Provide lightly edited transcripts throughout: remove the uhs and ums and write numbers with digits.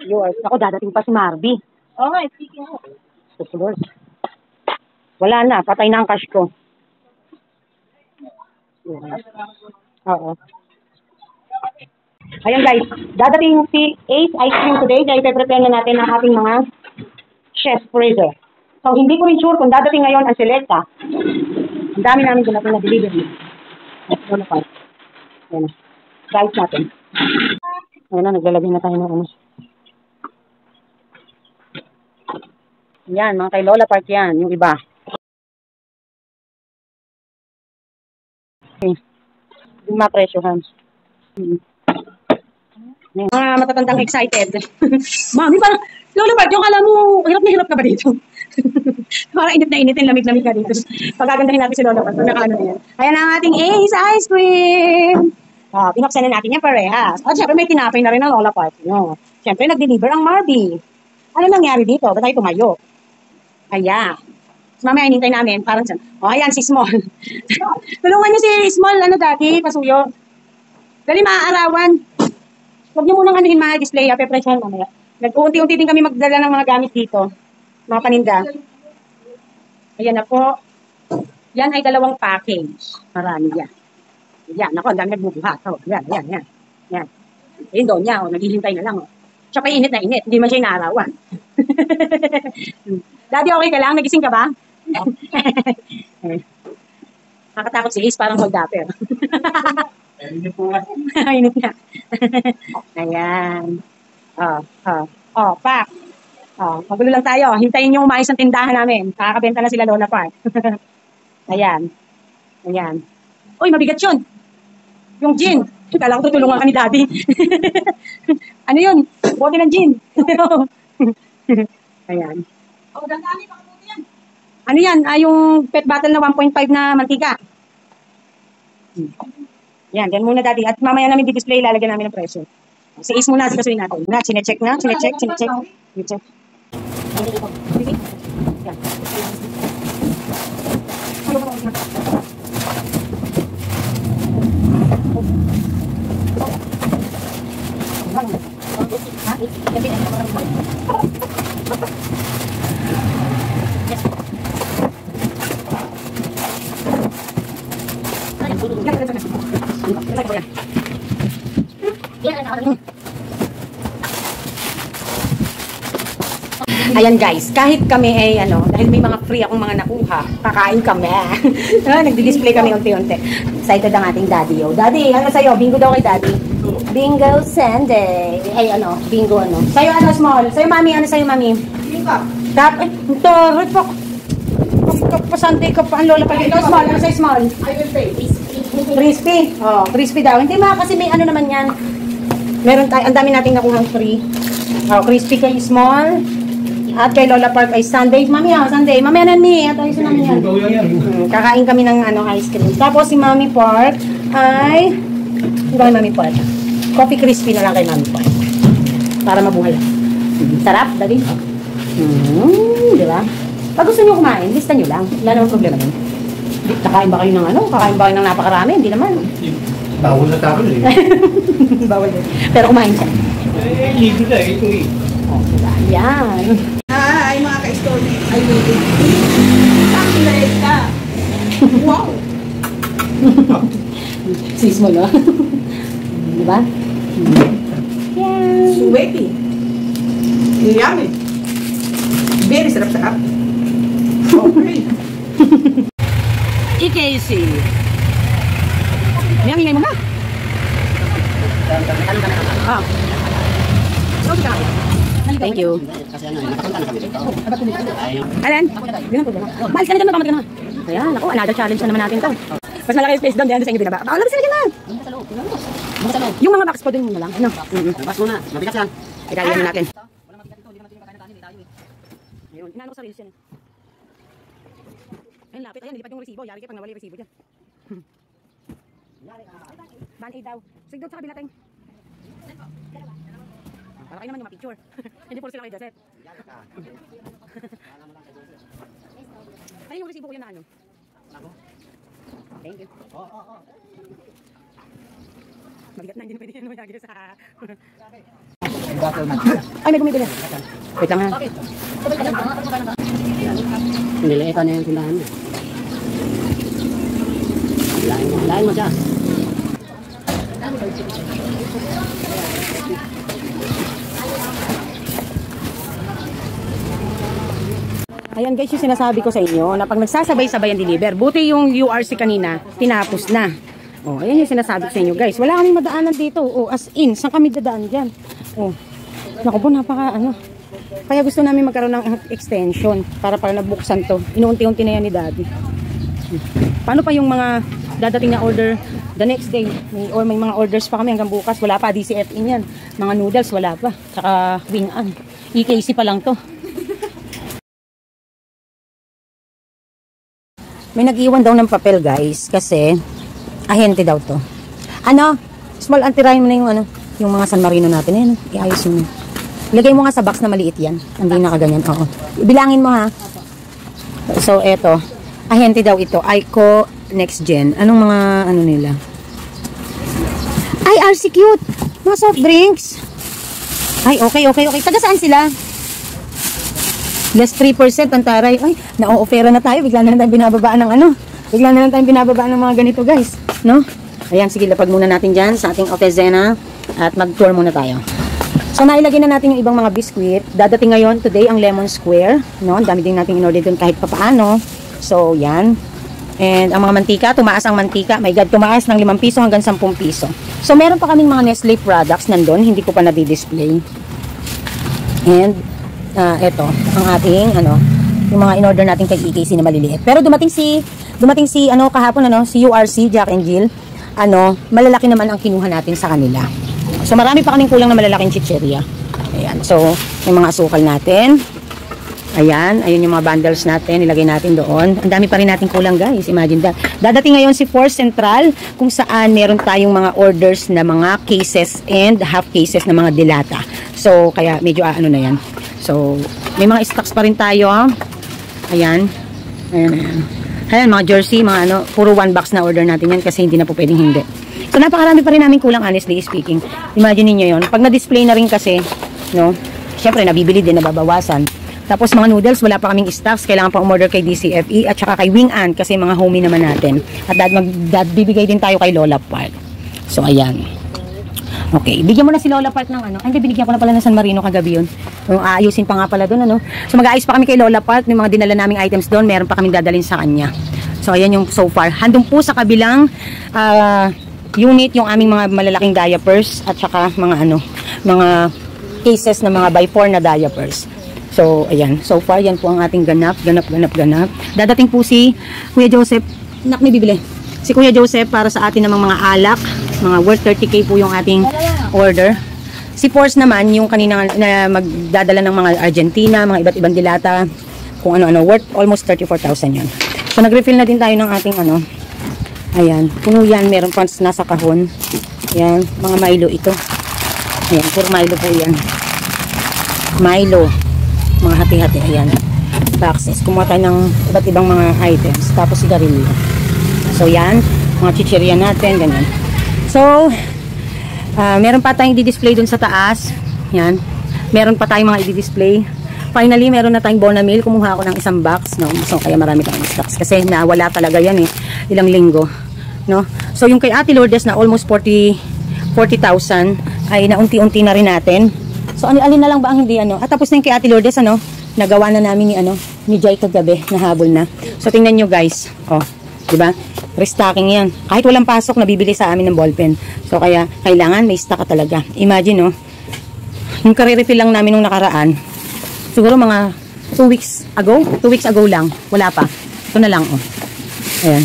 Yours. Ako, dadating pa si Marby. Okay, speaking of. Susunod. Wala na, patay na ang cash ko. Oo. Ayan guys, dadating si Ace Ice Cream today. Kaya ipe-prepare na natin ang ating mga chef freezer. So, hindi ko rin sure kung dadating ngayon ang Selecta. Ang dami namin dadating na delivery. Ayan na. Ayan na. Guys natin. Ayan na, naglalagay na tayo ng ano. Yan, mga kay Lola Park yan, yung iba. Okay. Yung mga presyohan. Mga matatandang excited. Mami, parang, Lola Park, yung kala mo, hirap na hirap ka ba dito? Parang init na init, lamig-lamig ka dito. Pagagandahin natin si Lola Park, nakaano na yan. Ayan ang ating Ace Ice Cream! Pinuksan na natin yan parehas. At syempre may tinapay na rin ang Lola Park. No? Syempre nag-deliver ang Marby. Ano nangyari dito? Ba't tayo tumayo? Ayan. So, mamaya inintay namin, parang siya. Oh, ayan, si Small. Tulungan niyo si Small, dati, pasuyo. Dali, maaarawan. Huwag niyo munang anuhin mga display, pe-presyon mamaya. Nag-uunti-unti din kami magdala ng mga gamit dito. Mga paninda. Ayan na po. Yan ay 2 package. Marami yan. Yan, ako, ang dami nagbubuhat. Oh, yan. Yan. Ayun doon niya, naghihintay na lang. Siya pa init na init, hindi man siya inaarawan. Daddy, okay ka lang? Nagising ka ba? Nakatakot si Ace, parang hold-upper. Init nga. Ayan. Pak. Magulo lang tayo. Hintayin nyo umayos ang tindahan namin. Kakabenta na sila Lola Park. Ayan. Uy, mabigat yun. Yung gin. Kala ko tutulungan ka ni Daddy. Ano yun? Bote ng gin. Ayan. Ano yan? Yung pet bottle na 1.5 na mantika. Yan, yan muna Daddy. At mamaya namin di-display, ilalagyan namin ng presyo. Si Ace muna, sikasuin natin. Sinecheck na. Sinecheck. Yan. Ayan guys, kahit kami ay dahil may mga free akong mga nakuha, kakain kami. Nagdi-display kami unti-unti. Excited ang ating Daddy. Daddy, ano sa'yo? Bingo daw kay Daddy. Bingo Sunday. Ay bingo Sa'yo Small? Sa'yo Mami, ano sa'yo Mami? Bingo. Ito, repok. Sunday ka pa, ang Lola pa. Ikaw Small, ano sa'yo Small? I will pay. Crispy. Crispy daw. Hindi kasi may naman yan. Meron tayo, ang dami nating nakuhang free. Crispy kay Small. At kay Lola Park ay Sunday. Mami, Sunday. Mamaya na ni. At ayos namin yan. Kakain kami ng ice cream. Tapos si Mami Park ay Mami Park. Coffee crispy na lang kay Mami Park. Para mabuhay. Sarap, Daddy. Di ba? Pag gusto nyo kumain, lista nyo lang. Wala namang problema nun. Kakain ba kayo ng Kakain ba kayo ng napakarami? Hindi naman. Bawal na tao eh. Bawal din. Pero kumain siya. Libre na ito eh. Diba? Yan. Hi, mga ka-story. Ay, baby. Kakilay ka. Wow. Sis mo, no? Diba? Yan. Sweety. Yummy. Very sarap-sarap. Okay. EKC. May ingay mo ba? Thank you. Alan? Malis ka na dyan, makamat ka na. Ayan, ako, another challenge na naman natin to. Mas malaki yung space doon, diyan sa inyo binaba. Labas na dyan na! Yung mga box po din mo lang. Box muna, mabigat lang. Ikalian natin. Ayun, inaano ko sa reels yan. Ayun, lapit. Ayan, nilipad yung resibo. Yari kayo pag nawala yung resibo dyan. Band-aid daw. Sige doon sa kabila tayong. Para kayo naman yung ma-picture. Hindi po sila kay Joseph. Ayun yung resibo ko yun na Thank you. Mabigat na, hindi na pwede yan. Ay, may bumibili. Wait lang ha. Hindi, ito na yung tindahan mo. Lain mo siya. Ayan guys, yung sinasabi ko sa inyo, na pag nagsasabay-sabay ang deliver, buti yung URC kanina, tinapos na. Oh, ayan yung sinasabi ko sa inyo guys. Wala kaming madaanan dito. Oh, as in, saan kami dadaan dyan? Oh, naku po, napaka ano. Kaya gusto namin magkaroon ng extension para nabuksan to. Inuunti-unti na yan ni Daddy. Paano pa yung mga dadating na order the next day? May mga orders pa kami hanggang bukas. Wala pa, DCFE yan. Mga noodles, wala pa. Tsaka wing-an. EKC pa lang to. May nag-iwan daw ng papel guys kasi ahente daw to. Ano? Small antirahin mo na yung ano, yung mga San Marino natin. Ayan, iayos mo. Ilagay mo nga sa box na maliit yan. Hindi nakaganyan. Oo. Ibilangin mo ha. So eto, ahente daw ito. Aiko Next Gen. Anong mga ano nila? Ay, RC Cute. Mga soft drinks. Ay, okay. Taga saan sila? Less 3% ang taray. Ay, na-o-offera na tayo. Bigla na lang tayong binababaan ng ano. Bigla na lang tayong binababaan ng mga ganito, guys. No? Ayan, sige, lapag muna natin dyan sa ating officina at mag-tour muna tayo. So, nailagay na natin yung ibang mga biskuit. Dadating ngayon, today, ang Lemon Square. No? Ang dami din natin in-order dun kahit papaano. So, yan. And ang mga mantika, tumaas ang mantika. My God, tumaas ng 5 piso hanggang 10 piso. So, meron pa kaming mga Nestle products nandun. Hindi ko pa na-display. And, eto, ang ating, ano, yung mga in-order natin kay EKC na maliliit. Pero dumating si, ano, kahapon, ano, si URC, Jack and Jill, ano, malalaki naman ang kinuha natin sa kanila. So, marami pa kaming kulang na malalaking chicheria. Ayan, so, yung mga asukal natin. Ayan, ayun yung mga bundles natin, ilagay natin doon. Ang dami pa rin natin kulang, guys. Imagine that. Dadating ngayon si Force Central, kung saan meron tayong mga orders na mga cases and half cases na mga dilata. So, kaya medyo ano na yan. So, may mga stocks pa rin tayo, ha? Ayan. Ayan, mga jersey, mga ano, puro 1 box na order natin yan kasi hindi na po pwedeng hindi. So, napakarami pa rin namin kulang, honestly speaking. Imagine niyo yon. Pag na-display na rin kasi, no, syempre, nabibili din, nababawasan. Tapos, mga noodles, wala pa kaming stocks. Kailangan pa umorder kay DCFE at saka kay Wing-An kasi mga homie naman natin. At bibigay din tayo kay Lola Park. So, ayan. Okay, bigyan mo na si Lola Park ng ano. Ay, hindi, binigyan ko na pala ng San Marino kagabi yun. Yung aayusin pa nga pala doon, ano. So, mag-aayos pa kami kay Lola Park. Yung mga dinala naming items doon, meron pa kaming dadalhin sa kanya. So, ayan yung so far. Handong po sa kabilang unit yung aming mga malalaking diapers at saka mga ano, mga cases na mga by 4 na diapers. So, ayan. So far, yan po ang ating ganap. Dadating po si Kuya Joseph. Nak, may bibili. Si Kuya Joseph para sa atin namang mga alak. Mga worth 30k po yung ating order. Si Force naman, yung kanina na magdadala ng mga Argentina, mga iba't ibang dilata. Kung ano-ano. Worth almost 34,000 yun. So, nag-refill na din tayo ng ating ano. Ayan. Puno yan. Meron pa nasa kahon. Ayan. Mga Milo ito. Ayan. Puro Milo po yan. Milo. Mga hati-hati, ayan. Boxes. Kumuha tayo ng iba't ibang mga items. Tapos sigarilyo. So, yan. Mga chicheria natin, ganyan. So, meron pa tayong i-display dun sa taas. Yan. Meron pa tayong mga i-display. Finally, meron na tayong Bonamil. Kumuha ako ng isang box. No? So, kaya marami tayong stocks. Kasi nawala talaga yan eh. Ilang linggo. No? So, yung kay Ate Lourdes na almost 40,000 ay naunti-unti na rin natin. So, alin na lang ba ang hindi ano? At tapos na yung kay Ate Lourdes, ano? Nagawa na namin ni Jai kagabi, nahabol na. So, tingnan nyo guys. Oh, di ba? Restocking yan. Kahit walang pasok, nabibili sa amin ng ballpen. So, kaya, kailangan may stock ka talaga. Imagine, yung kare-refill lang namin nung nakaraan, siguro mga 2 weeks ago lang. Wala pa. Ito na lang, oh. Ayan.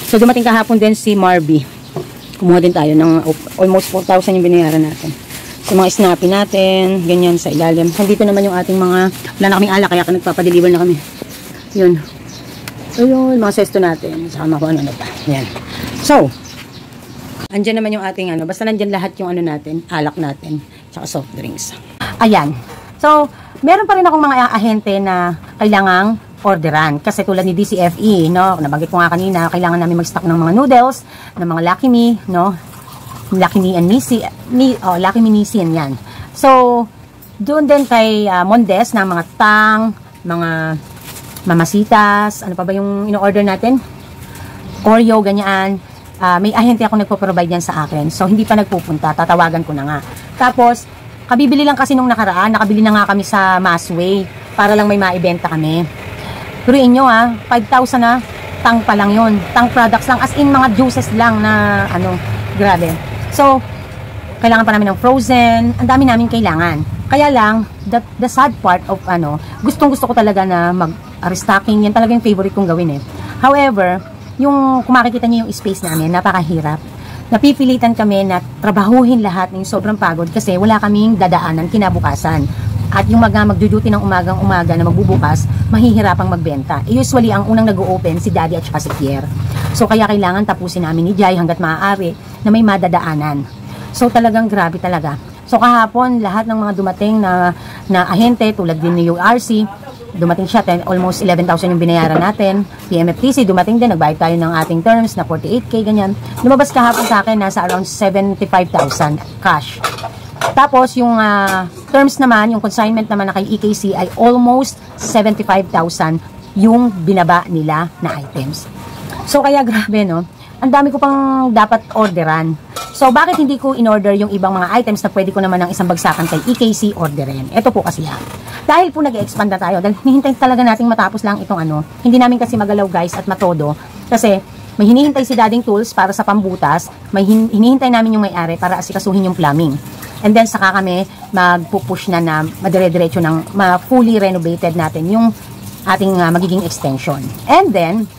So, dumating kahapon din si Marby. Kumuha din tayo ng almost 4,000 yung binayaran natin. So, mga snappy natin, ganyan sa ilalim. Nandito naman yung ating mga, wala na kaming alak, kaya nagpapadeliver na kami. Yun. So, yun, mga sesto natin. Saka mga ano pa. Yan. So, andyan naman yung ating ano, basta nandyan lahat yung ano natin, alak natin, saka soft drinks. Ayan. So, meron pa rin akong mga ahente na kailangang orderan. Kasi tulad ni DCFE, no, nabanggit ko nga kanina, kailangan namin mag-stock ng mga noodles, ng mga Lucky Me, no, Lucky Me and Nisi, Lucky Me Nisi, yan. So, doon din kay Mondes ng mga tang, mga mamasitas, ano pa ba yung in-order natin? Oreo, ganyan. May ahente ako nagpo-provide yan sa akin. So, hindi pa nagpupunta. Tatawagan ko na nga. Tapos, kabibili lang kasi nung nakaraan. Nakabili na nga kami sa Massway para lang may maibenta kami. Turuin nyo 5,000 na. Tang pa lang yun. Tang products lang. As in, mga juices lang na, grabe. So, kailangan pa namin ng frozen. Ang dami namin kailangan. Kaya lang, the sad part of, gustong-gusto ko talaga na mag-restocking. Yan talaga yung favorite kong gawin However, yung kung makikita niyo yung space namin, napakahirap. Napipilitan kami na trabahuhin lahat ng sobrang pagod kasi wala kaming dadaanan kinabukasan. At yung magduduty ng umagang-umaga na magbubukas, mahihirapang magbenta. Usually, ang unang nag-o-open si Daddy at saka si Pierre. So, kaya kailangan tapusin namin ni Jai hanggat maaari na may madadaanan. So, talagang grabe talaga. So, kahapon, lahat ng mga dumating na ahente, tulad din ni URC, dumating siya, almost 11,000 yung binayaran natin. PMFTC, dumating din, nagbayad tayo ng ating terms na 48K, ganyan. Lumabas kahapon sa akin, nasa around 75,000 cash. Tapos, yung terms naman, yung consignment naman na kay EKC ay almost 75,000 yung binaba nila na items. So, kaya grabe, no? Ang dami ko pang dapat orderan. So, bakit hindi ko in-order yung ibang mga items na pwede ko naman ng isang bagsakan kay EKC orderin? Ito po kasi dahil po nag-expand na tayo, dahil hinihintay talaga nating matapos lang itong hindi namin kasi magalaw guys at matodo. Kasi, may hinihintay si Dading Tools para sa pambutas, may hinihintay namin yung may-ari para asikasuhin yung plumbing. And then, saka kami magpupush na madire-diretso ng fully renovated natin yung ating magiging extension. And then,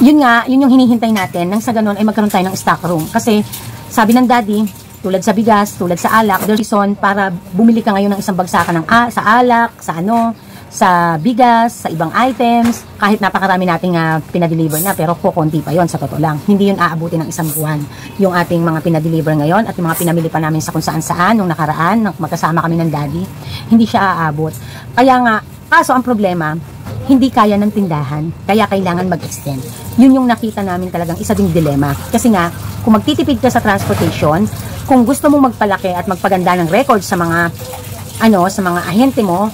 yun yung hinihintay natin nang sa ganun ay magkaroon tayo ng stock room. Kasi sabi ng Daddy, tulad sa bigas, tulad sa alak, there's reason para bumili ka ngayon ng isang bagsakan sa alak, sa bigas, sa ibang items, kahit napakarami nating pinadeliver na, pero kukunti pa yon sa totoo lang. Hindi yun aabutin ng isang buwan. Yung ating mga pinadeliver ngayon at yung mga pinamili pa namin sa kung saan-saan nung nakaraan, nung magkasama kami ng Daddy, hindi siya aabot. Kaya nga, kaso ang problema, hindi kaya ng tindahan, kaya kailangan mag-extend. Yun yung nakita namin talagang isa ding dilema. Kasi nga, kung magtitipid ka sa transportation, kung gusto mong magpalaki at magpaganda ng record sa mga sa mga ahente mo,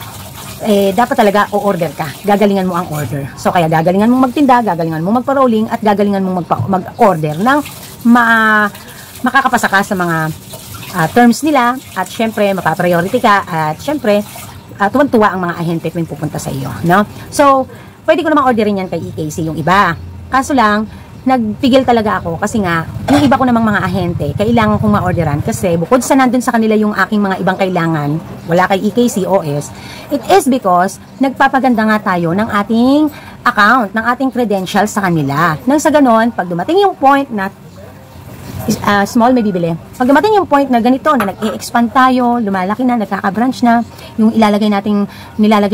dapat talaga o-order ka. Gagalingan mo ang order. So, kaya gagalingan mong magtinda, gagalingan mong magpa-rolling, at gagalingan mong mag-order ng makakapasa ka sa mga terms nila, at syempre, mapapriority ka, at syempre, tuwan-tuwa ang mga ahente tuwing pupunta sa iyo, no? So, pwede ko namang orderin yan kay EKC yung iba. Kaso lang, nagpigil talaga ako kasi nga, yung iba ko namang mga ahente, kailangan kong ma-orderan kasi bukod sa nandun sa kanila yung aking mga ibang kailangan, wala kay EKC OS, it is because nagpapaganda nga tayo ng ating account, ng ating credentials sa kanila. Nang sa ganon, pag dumating yung point na small may bibili. Pag dumating yung point na ganito, na nag-e-expand tayo, lumalaki na, nagkaka-branch na, yung nilalagay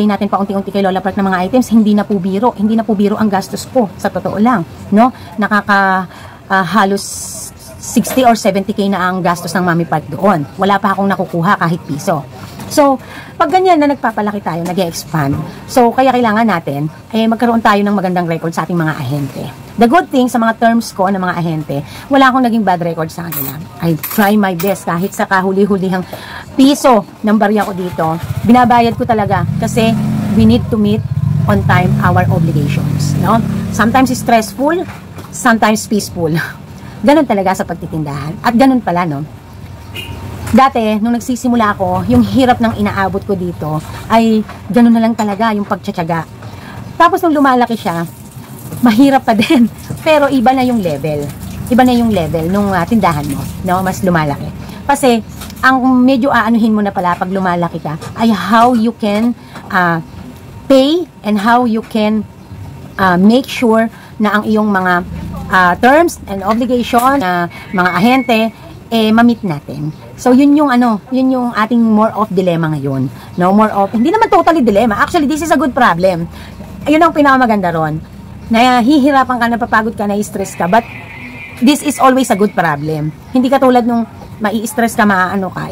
natin paunti-unti kay Lola Park ng mga items, hindi na po biro ang gastos ko, sa totoo lang, no? Halos 60 or 70K na ang gastos ng Mami Park doon. Wala pa akong nakukuha kahit piso. So, pag ganyan na nagpapalaki tayo, nag-e-expand, so kaya kailangan natin, magkaroon tayo ng magandang record sa ating mga ahente. The good thing sa mga terms ko ng mga ahente, wala akong naging bad record sa kanila. I try my best kahit sa kahuli-hulihang piso ng barya ko dito. Binabayad ko talaga kasi we need to meet on time our obligations. No? Sometimes stressful, sometimes peaceful. Ganon talaga sa pagtitindahan. At ganon pala, no? Dati, nung nagsisimula ako, yung hirap ng inaabot ko dito, ay ganon na lang talaga yung pagtsatsaga. Tapos nung lumalaki siya, mahirap pa din. Pero iba na yung level. Iba na yung level nung tindahan mo, no? Mas lumalaki. Kasi, ang medyo aanuhin mo na pala pag lumalaki ka, ay how you can pay and how you can make sure na ang iyong mga terms and obligation na mga ahente, ma-meet natin. So, yun yung ating more of dilemma ngayon. No, more of, hindi naman totally dilemma. Actually, this is a good problem. Ayun ang pinakamaganda ron. Nahihirapan ka, napapagod ka, na-stress ka, but this is always a good problem. Hindi katulad nung mai-stress ka, maano ka,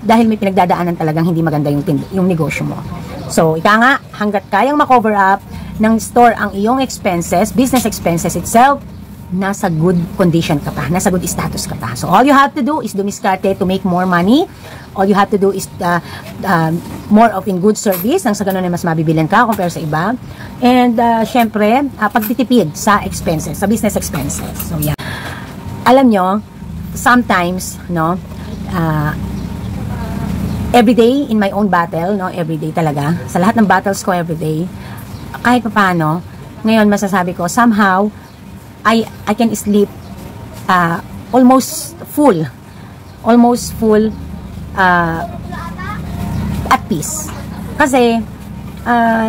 dahil may pinagdadaanan talagang hindi maganda yung negosyo mo. So, ika nga, hanggat kayang ma-cover up ng store ang iyong expenses, business expenses itself, nasa good condition ka pa, nasa good status ka pa. So, all you have to do is dumiskarte to make more money. All you have to do is more of in good service, nang sa ganun ay mas mabibilan ka compare sa iba. And, syempre, pagtitipid sa expenses, sa business expenses. So, yeah. Alam nyo, sometimes, no, everyday in my own battle, no, everyday talaga, sa lahat ng battles ko everyday, kahit pa paano, ngayon masasabi ko, somehow, I can sleep almost full at peace. Kasi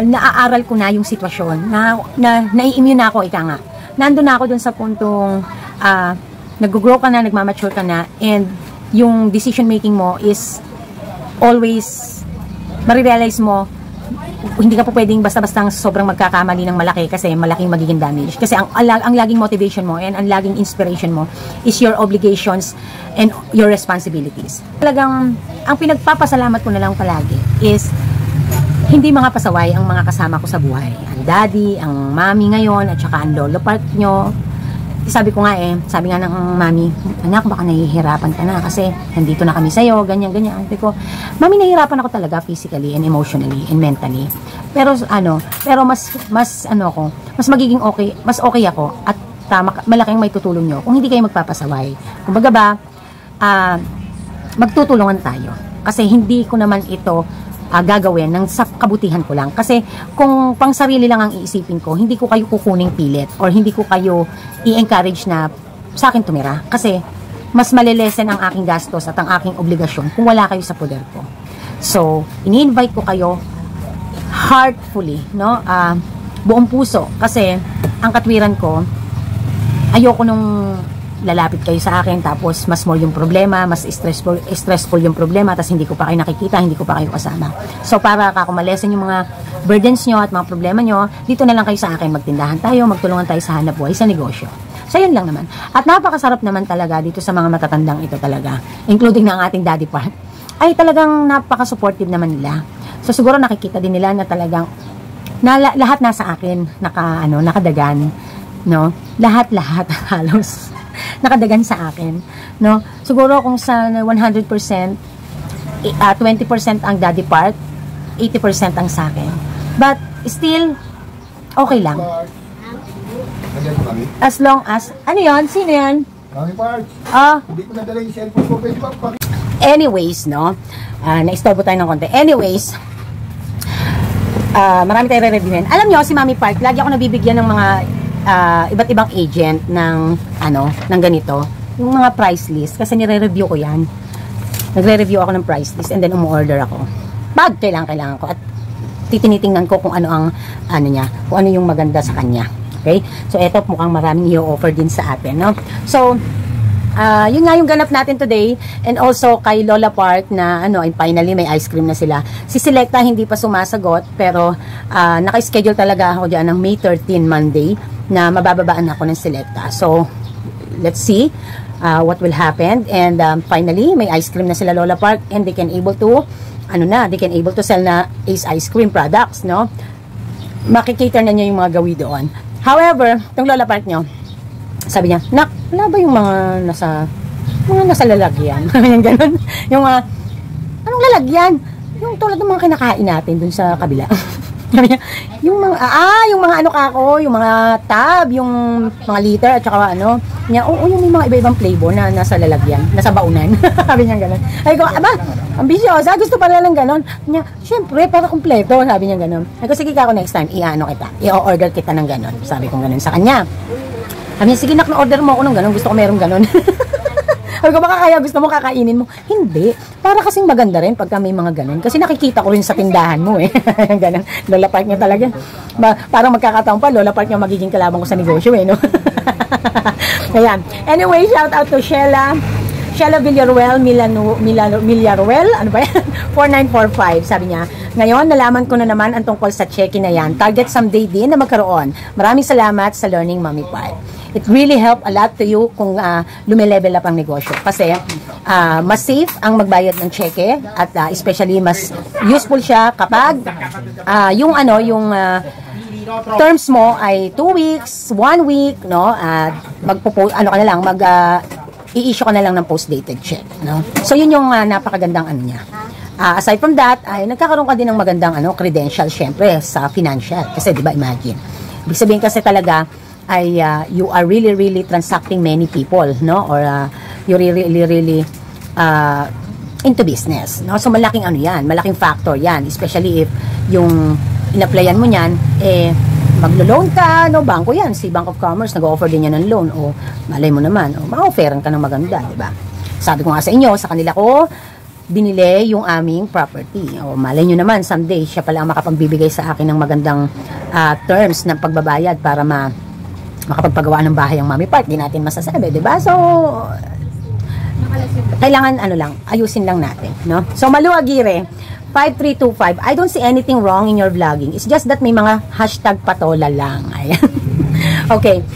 naaaral ko na yung sitwasyon, nai-immune na ako, ika nga. Nandun na ako dun sa puntong nag-grow ka na, nagmamature ka na, and yung decision making mo is always marirealize mo, hindi ka po pwedeng basta-bastang sobrang magkakamali ng malaki kasi malaking magiging damage. Kasi ang laging motivation mo and ang laging inspiration mo is your obligations and your responsibilities. Talagang, ang pinagpapasalamat ko na lang palagi is hindi mga pasaway ang mga kasama ko sa buhay. Ang daddy, ang mami ngayon, at saka ang lolo part nyo. Sabi ko nga sabi nga ng mami, anak, baka nahihirapan ka na kasi nandito na kami sa'yo, ganyan. Sabi ko, mami, nahihirapan ako talaga physically and emotionally and mentally. Pero mas magiging okay, mas okay ako at malaking may tutulong nyo kung hindi kayo magpapasaway. Kumbaga ba, magtutulungan tayo. Kasi hindi ko naman ito gagawin ng sa kabutihan ko lang. Kasi kung pang sarili lang ang iisipin ko, hindi ko kayo kukuning pilit or hindi ko kayo i-encourage na sa akin tumira. Kasi mas malilesen ang aking gastos at ang aking obligasyon kung wala kayo sa poder ko. So, ini-invite ko kayo heartfully, no? Buong puso. Kasi ang katwiran ko, ayoko nung lalapit kayo sa akin tapos mas more yung problema, mas stressful yung problema, tapos hindi ko pa kayo nakikita, hindi ko pa kayo kasama. So para kakumalesen yung mga burdens nyo at mga problema nyo, dito na lang kayo sa akin, magtindahan tayo, magtulungan tayo sa hanap buhay, sa negosyo. So yun lang naman. At napakasarap naman talaga dito sa mga matatandang ito talaga, including ng ating daddy part, ay talagang napaka-supportive naman nila. So siguro nakikita din nila na talagang lahat nasa akin, nakadagan, no? Lahat halos nakadagan sa akin, no? Siguro kung sa 100%, 20% ang daddy part, 80% ang sa akin. But still, okay lang. As long as, ano yan? Sino yan? Mami Parts, hindi ko nadala yung cellphone ko. Pwede ba? Anyways, no? Na-istorbo tayo ng konti. Anyways, marami tayo re-reviewin. Alam nyo, si Mami Park, lagi ako nabibigyan ng mga iba't ibang agent ng ng ganito, yung mga price list, kasi nire-review ko yan. Nagre-review ako ng price list and then umu-order ako. Pag kailangan ko at titinitingnan ko kung ano ang niya, kung ano yung maganda sa kanya. Okay? So eto, mukhang maraming i-offer din sa atin, no? So yun nga yung ganap natin today, and also kay Lola Park na and finally may ice cream na sila. Si Selecta hindi pa sumasagot, pero naka-schedule talaga ako diyan ng May 13 Monday na mabababaan ako ng Selecta. So let's see what will happen, and finally may ice cream na sila Lola Park, and they can able to sell na Ace Ice Cream products, no? Makikater na niya yung mga gawi doon. However, itong Lola Park nyo, sabi niya, nak, wala ba yung mga nasa lalagyan? Yung ganun. Yung anong lalagyan? Yung tulad ng mga kinakain natin dun sa kabila. yung mga tab, yung mga liter, at saka niya, yung mga iba-ibang flavor na nasa lalagyan, nasa baunan. Sabi niya gano'n. Ay ko, ambisyosa, gusto pala lang gano'n. Niya, syempre, para kumpleto, sabi niya gano'n. Ay ko, sige ka ako next time, i-order kita ng gano'n. Sabi ko gano'n sa kanya. Sabi niya, sige nak, na-order mo ako ng gano'n, gusto ko merong gano'n. Sabi ko, baka kaya gusto mo kakainin mo. Hindi. Para kasing maganda rin pagka may mga ganun. Kasi nakikita ko rin sa tindahan mo Ganun. Lola Park niya talaga. Parang magkakataon pa, Lola Park niya magiging kalabang ko sa negosyo no? Ayan. Anyway, shout out to Sheila Villaruel, Millaruel, ano ba yan? 4945, sabi niya. Ngayon, nalaman ko na naman ang tungkol sa check-in na yan. Target someday din na magkaroon. Maraming salamat sa Learning Mommy Park. It really help a lot to you kung lumilevel up ang negosyo. Kasi mas safe ang magbayad ng cheque at especially mas useful siya kapag yung terms mo ay 2 weeks, 1 week, no? At i-issue ka na lang ng post-dated check, no? So, yun yung napakagandang ano niya. Aside from that, ay nagkakaroon ka din ng magandang credential, syempre, sa financial. Kasi, di ba, imagine. Ibig sabihin kasi talaga, ay you are really, really transacting many people, no? Or you're really, into business, no? So, malaking yan, malaking factor yan, especially if yung in-applyan mo yan, maglo-loan ka, no? Bangko yan, si Bank of Commerce, nag-offer din yan ng loan, o malay mo naman, o ma-offeran ka ng maganda, di ba? Sabi ko nga sa inyo, sa kanila ko, binili yung aming property, o malay nyo naman, someday, siya pala ang makapagbibigay sa akin ng magandang terms ng pagbabayad para makapagpagawa ng bahay ang Mami Park, di natin masasabi, di ba? So, kailangan ayusin lang natin, no? So, Malu Aguirre, 5325, I don't see anything wrong in your vlogging. It's just that may mga hashtag patola lang. Ayan. Okay.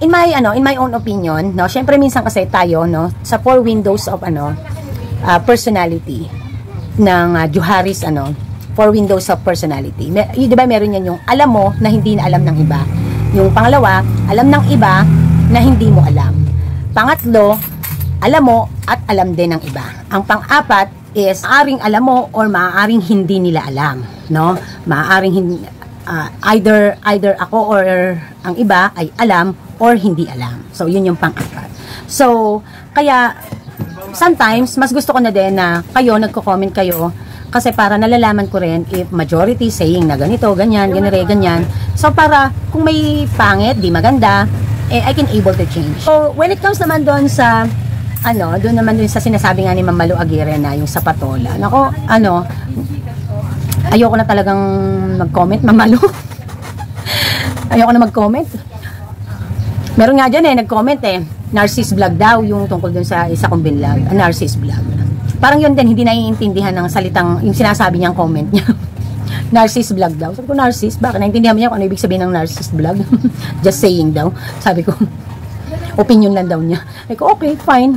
In my own opinion, no, syempre minsan kasi tayo, no, sa 4 windows of personality ng Juharis, 4 windows of personality. Di ba meron yan yung alam mo na hindi na alam ng iba. Yung pangalawa, alam ng iba na hindi mo alam. Pangatlo, alam mo at alam din ng iba. Ang pang-apat is maaaring alam mo or maaaring hindi nila alam, no? Maaaring either ako or ang iba ay alam or hindi alam. So, yun yung pang-apat. So, kaya sometimes, mas gusto ko na din na kayo, nagko-comment kayo kasi para nalalaman ko rin if majority saying na ganito, ganyan, ganyan. So, para kung may pangit, di maganda, I can able to change. So, when it comes naman doon sa doon naman din sa sinasabi nga ni Ma'am Malu Aguirre na yung sa patola. Nako, ayoko na talagang mag-comment, Ma'am Malu. Ayoko na mag-comment. Meron nga dyan nag-comment Narcis vlog daw yung tungkol dun sa isa kong binlog. Narcis vlog. Parang yun din, hindi naiintindihan ng salitang, yung sinasabi niyang comment niya. Narcis vlog daw. Sabi ko, Narcis? Bakit? Naintindihan mo niya kung ano ibig sabihin ng Narcis vlog? Just saying daw. Sabi ko, opinion lang daw niya. Sabi ko, okay, fine.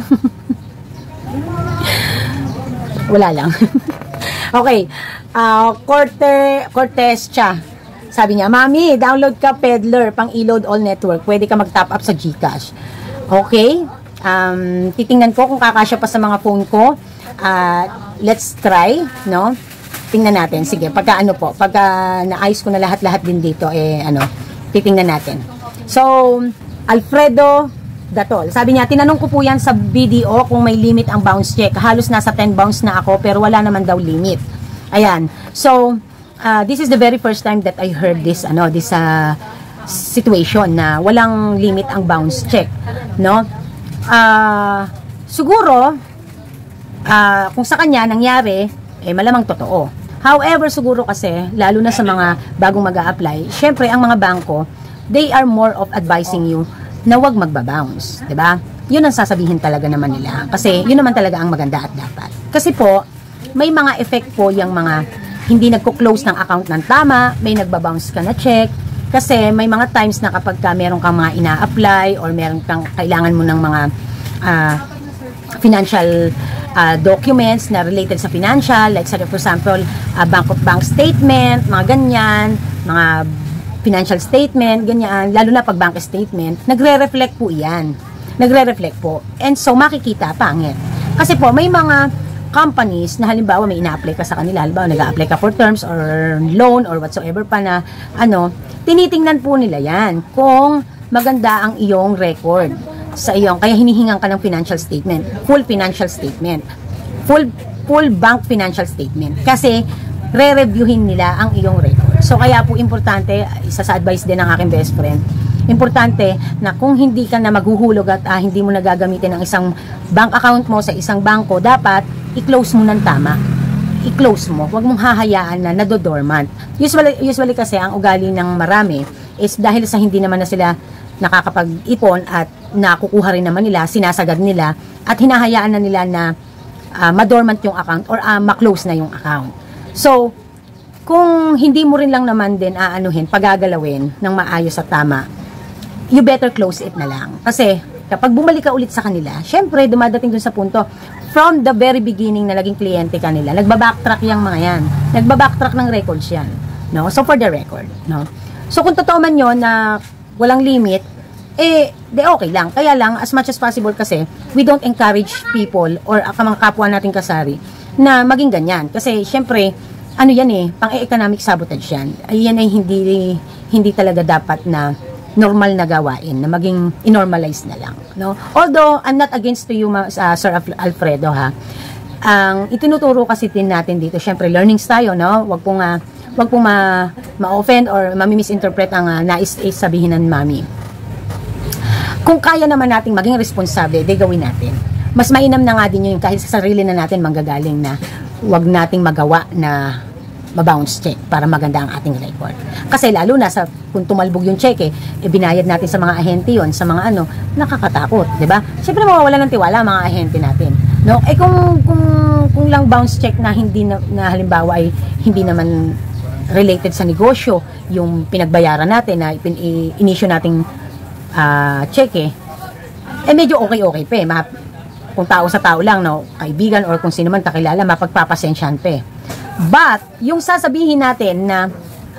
Wala lang. Okay. Cortez Cha. Sabi niya, Mami, download ka Peddler, pang e-load all network. Pwede ka mag-top up sa GCash. Okay. Titingnan ko kung kakasya pa sa mga phone ko. Let's try, no? Tingnan natin. Sige, pagka naayos ko na lahat-lahat din dito, titingnan natin. So, Alfredo Datol. Sabi niya, tinanong ko po yan sa video kung may limit ang bounce check. Halos nasa 10 bounce na ako, pero wala naman daw limit. Ayan. So, this is the very first time that I heard this, this situation na walang limit ang bounce check, no? Siguro, kung sa kanya nangyari, malamang totoo. However, siguro kasi, lalo na sa mga bagong mag-a-apply, syempre, ang mga bangko, they are more of advising you na wag magbabounce, diba? Yun ang sasabihin talaga naman nila. Kasi, yun naman talaga ang maganda at dapat. Kasi po, may mga effect po yung mga hindi nagko-close ng account ng tama, may nagbabounce ka na check, kasi may mga times na kapag meron kang mga ina-apply or meron kang kailangan mo ng mga financial documents na related sa financial, like for example, bank statement, mga ganyan, mga financial statement, ganyan, lalo na pag bank statement, nagre-reflect po yan. Nagre-reflect po. And so, makikita, pangit. Kasi po, may mga companies na halimbawa may ina-apply ka sa kanila, halimbawa nag-a-apply ka for terms or loan or whatsoever pa na, tinitingnan po nila yan kung maganda ang iyong record sa iyong, kaya hinihingan ka ng financial statement, full financial statement, full bank financial statement. Kasi, re-reviewin nila ang iyong record. So, kaya po importante, isa sa advice din ng aking best friend, importante na kung hindi ka na maghuhulog at hindi mo na gagamitin ang isang bank account mo sa isang bangko, dapat i-close mo ng tama. I-close mo. Huwag mong hahayaan na nadodormant. Usually kasi, ang ugali ng marami is dahil sa hindi naman na sila nakakapag-ipon at nakukuha rin naman nila, sinasagad nila, at hinahayaan na nila na madormant yung account or ma-close na yung account. So, kung hindi mo rin lang naman din pagagalawin ng maayos at tama, you better close it na lang. Kasi, kapag bumalik ka ulit sa kanila, syempre, dumadating dun sa punto, from the very beginning na naging kliyente ka nila, nagbabacktrack yung mga yan. Nagbabacktrack ng records yan. no? So for the record, no? So kung totoo man 'yon na walang limit, de okay lang. Kaya lang, as much as possible kasi, we don't encourage people or mga kapwa nating kasari na maging ganyan. Kasi, syempre, ano yan pang-economic sabotage yan. Yan ay hindi talaga dapat na normal na gawain, na maging inormalize na lang. No? Although, I'm not against to you, Sir Alfredo, ha. Ang itinuturo kasi din natin dito, syempre, learnings tayo, no? Wag pong ma-offend or ma-misinterpret ang nais sabihin ng mami. Kung kaya naman nating maging responsable, gawin natin. Mas mainam na nga din yun kahit sa sarili na natin manggagaling na wag nating magawa na ma-bounce check para maganda ang ating record. Kasi lalo na sa kung tumalbog yung check binayad natin sa mga ahente yon, sa mga nakakatakot, 'di ba? Syempre mawawala ng tiwala ang mga ahente natin. No? Kung lang bounce check na hindi na halimbawa ay hindi naman related sa negosyo, yung pinagbayaran natin na in-issue nating check medyo okay pa kung tao sa tao lang, no, kaibigan or kung sino man kakilala, mapagpapasensyahan pa but yung sasabihin natin na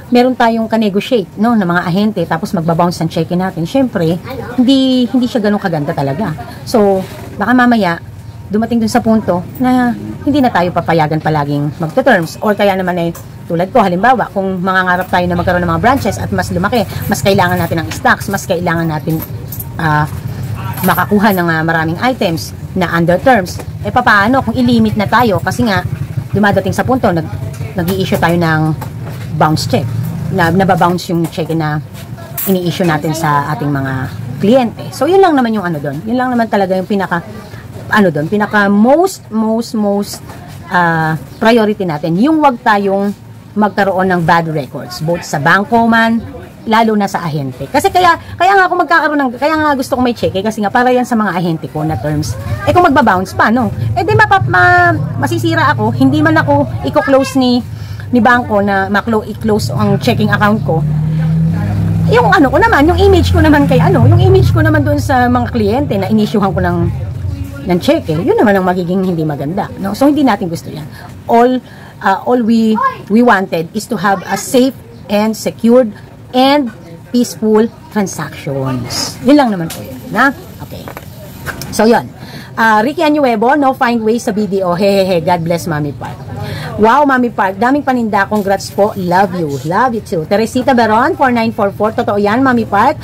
meron tayong ka-negotiate, no, ng mga ahente tapos magbabounce ang check natin, syempre hindi siya ganun kaganda talaga. So baka mamaya dumating dun sa punto na hindi na tayo papayagan palaging magto-terms or kaya naman tulad ko, halimbawa, kung mangangarap tayo na magkaroon ng mga branches at mas lumaki, mas kailangan natin ng stocks, mas kailangan natin makakuha ng maraming items na under terms, paano kung ilimit na tayo? Kasi nga, dumadating sa punto, nag-i-issue tayo ng bounce check, nababounce yung check na ini-issue natin sa ating mga kliyente. So, yun lang naman yung doon. Yun lang naman talaga yung pinaka most priority natin. Yung wag tayong magkaroon ng bad records both sa bangko man, lalo na sa ahente. Kasi kaya nga ako kaya nga gusto ko may check kasi nga para yan sa mga ahente ko na terms. Kung magba-bounce pa, no? Di masisira ako, hindi man ako i-close ni bangko na i-close ang checking account ko. Yung ko naman, yung image ko naman yung image ko naman doon sa mga kliyente na inissuehan ko ng check, yun naman ang magiging hindi maganda, no? So hindi natin gusto yan. All we wanted is to have a safe and secured and peaceful transactions. Yun lang naman po yun, na? Okay. So yun. Ricky Anuevo, no, find ways sa BDO. Hehehe, God bless Mami Park. Wow, Mami Park, daming paninda. Congrats po. Love you. Love you too. Teresita Beron, 4944. Totoo yan, Mami Park.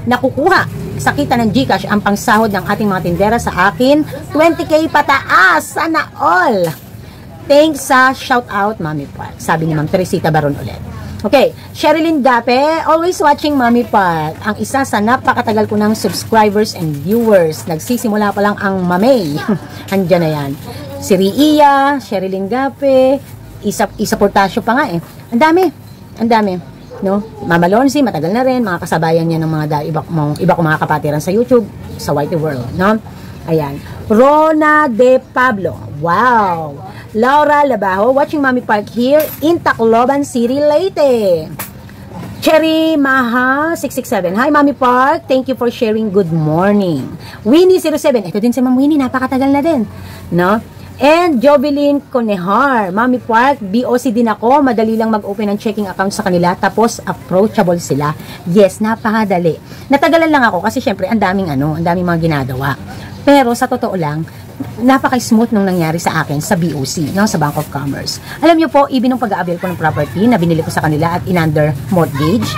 Nakukuha sa kita ng GCash ang pangsahod ng ating mga tindera sa akin. 20K pataas. Sana all. Thanks sa shout out, Mami Park. Sabi ni Ma'am Teresita Baron ulit. Okay, Sherilyn Gape, always watching Mami Park. Ang isa sa napakatagal ko ng subscribers and viewers. Nagsisimula pa lang ang mamay. Andiyan na yan. Si Ria, Sherilyn Gape, Isa Portasio pa nga Ang dami. No? Mama Lonzi, matagal na rin, mga kasabayan niya ng mga iba ko mga kapatiran sa YouTube, sa Whitey World, no? Ayan. Rona De Pablo. Wow. Laura Labajo, watching Mami Park here in Tacloban City, Leyte. Cherry Maha 667. Hi Mami Park, thank you for sharing. Good morning. Winnie 07. Ito din si Ma'am Winnie, napakatagal na din, no? And Jovelyn Conehar, Mami Park, BOC din ako, madali lang mag-open ng checking account sa kanila, tapos approachable sila. Yes, napakadali. Natagalan lang ako kasi syempre ang daming mga ginagawa. Pero sa totoo lang, napaka-smooth nung nangyari sa akin sa BOC, no, sa Bank of Commerce. Alam niyo po, even nung pag-a-avail ko ng property na binili ko sa kanila at in-under mortgage,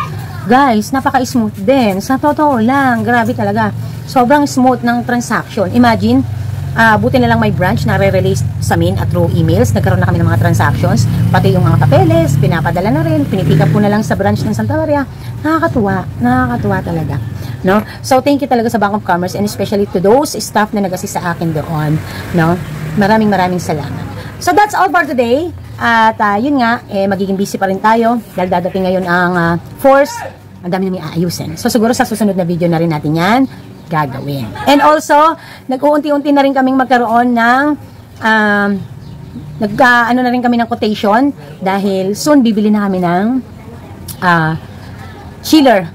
guys, napaka-smooth din. Sa totoo lang, grabe talaga. Sobrang smooth ng transaction. Imagine, buti na lang may branch na re-release sa amin at through emails. Nagkaroon na kami ng mga transactions, pati yung mga papeles, pinapadala na rin, pinipick up ko na lang sa branch ng Santa Maria. Nakakatuwa talaga, no? So thank you talaga sa Bank of Commerce and especially to those staff na nag-assist sa akin doon, no? Maraming salamat. So that's all for today. At yun nga, magiging busy pa rin tayo dahil dadating ngayon ang force. Ang dami namin aayusin. So siguro sa susunod na video na rin natin yan gagawin. And also, nag-uunti-unti na rin kaming magkaroon ng na rin kami ng quotation dahil soon bibili na kami ng chiller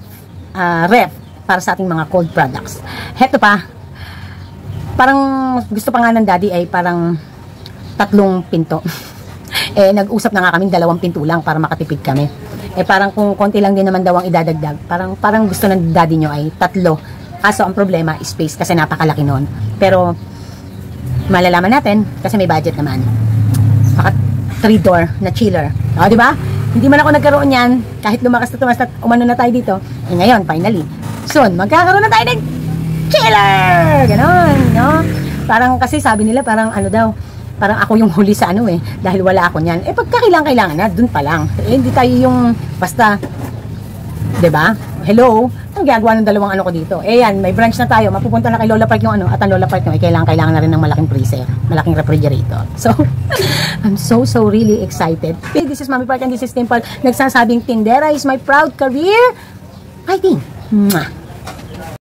ref para sa ating mga cold products. Heto pa, parang gusto pa nga ng daddy ay parang 3 pinto. Eh, nag-usap na nga kaming 2 pinto lang para makatipid kami. Eh, parang kung konti lang din naman daw ang idadagdag, parang gusto ng daddy nyo ay 3. Kaso ang problema, space kasi napakalaki nun. Pero, malalaman natin kasi may budget naman. Maka 3-door na chiller. O, di ba? Hindi man ako nagkaroon yan, kahit lumakas na tumas at umano na tayo dito. Eh, ngayon, finally. Soon, magkakaroon na tayo ng chiller! Ganon, no? Parang kasi sabi nila, parang ano daw, parang ako yung huli sa ano eh, dahil wala ako niyan. Eh, pagka kailangan na, dun pa lang. Eh, hindi tayo yung, basta, diba? Hello? Ang gagawa ng 2 ano ko dito? Eh, yan, may branch na tayo. Mapupunta na kay Lola Park yung ano, at ang Lola Park yung kailangan na rin ng malaking freezer, malaking refrigerator. So, I'm so really excited. This is Mami Park and this is Dimple. Nagsasabing, Tindera is my proud career. Fighting! Mwah!